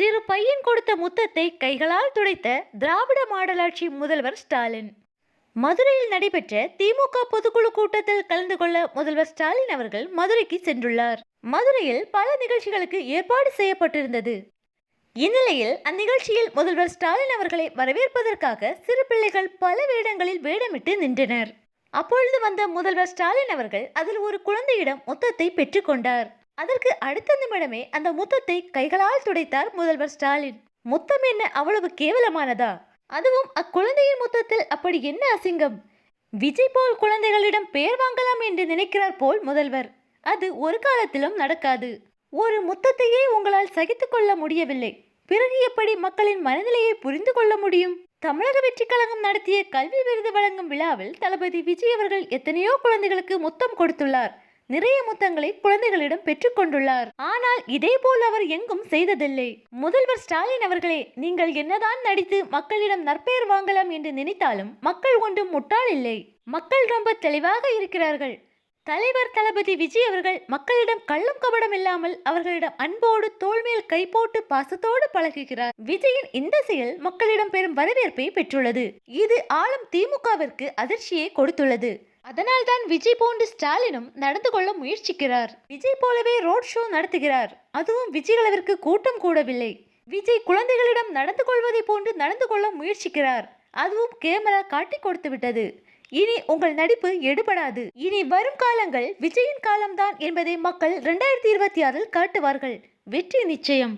சிறு பையன் கொடுத்த முத்தத்தை கைகளால் துடைத்த திராவிட மாடலாட்சி முதல்வர் ஸ்டாலின். மதுரையில் நடைபெற்ற திமுக பொதுக்குழு கூட்டத்தில் கலந்து கொள்ள முதல்வர் ஸ்டாலின் அவர்கள் மதுரைக்கு சென்றுள்ளார். மதுரையில் பல நிகழ்ச்சிகளுக்கு ஏற்பாடு செய்யப்பட்டிருந்தது. இந்நிலையில் அந்நிகழ்ச்சியில் முதல்வர் ஸ்டாலின் அவர்களை வரவேற்பதற்காக சிறு பிள்ளைகள் பல வேடங்களில் வேடமிட்டு நின்றனர். அப்பொழுது வந்த முதல்வர் ஸ்டாலின் அவர்கள் அதில் ஒரு குழந்தையிடம் முத்தத்தை பெற்றுக்கொண்டார். அதற்கு அடுத்த நிமிடமே அந்த முத்தத்தை கைகளால் துடைத்தார் முதல்வர் ஸ்டாலின். முத்தம் என்ன அவ்வளவு கேவலமானதா? அதுவும் அக்குழந்தையின் முத்தத்தில் அப்படி என்ன அசிங்கம்? விஜய் போல் குழந்தைகளிடம் பெயர் வாங்கலாம் என்று நினைக்கிறார் போல் முதல்வர். அது ஒரு காலத்திலும் நடக்காது. ஒரு முத்தத்தையே உங்களால் சகித்துக் கொள்ள முடியவில்லை, பிறகு எப்படி மக்களின் மனநிலையை புரிந்து கொள்ள முடியும்? தமிழக வெற்றி கழகம் நடத்திய கல்வி விருது வழங்கும் விழாவில் தளபதி விஜய் அவர்கள் எத்தனையோ குழந்தைகளுக்கு முத்தம் கொடுத்துள்ளார். நிறைய முத்தங்களை குழந்தைகளிடம் பெற்றுக்கொண்டுள்ளார். ஆனால் இதே போல் அவர் எங்கும் செய்ததில்லை. முதல்வர் ஸ்டாலின் அவர்களே, நீங்கள் என்னதான் நடித்து மக்களிடம் நற்பெயர் வாங்கலாம் என்று நினைத்தாலும் மக்கள் ஒன்றும் முட்டாள் இல்லை. மக்கள் ரொம்ப தெளிவாக இருக்கிறார்கள். தலைவர் தளபதி விஜய் அவர்கள் மக்களிடம் கள்ளம் கபடம் இல்லாமல் அவர்களிடம் அன்போடு தோள் மேல் கை போட்டு பாசத்தோடு பழகுகிறார். விஜயின் இந்த செயல் மக்களிடம் பெரும் வரவேற்பை பெற்றுள்ளது. இது ஆளும் திமுகவிற்கு அதிர்ச்சியை கொடுத்துள்ளது. அதனால்தான் விஜய் போன்று ஸ்டாலினும் நடந்து கொள்ள முயற்சிக்கிறார். விஜய் போலவே ரோட் ஷோ நடத்துகிறார். அதுவும் விஜய் அளவிற்கு கூட்டம் கூடவில்லை. விஜய் குழந்தைகளிடம் நடந்து கொள்வதை போன்று நடந்து கொள்ள முயற்சிக்கிறார். அதுவும் கேமரா காட்டி கொடுத்து விட்டது. இனி உங்கள் நடிப்பு எடுபடாது. இனி வரும் காலங்கள் விஜயின் காலம்தான் என்பதை மக்கள் 2026 காட்டுவார்கள். வெற்றி நிச்சயம்.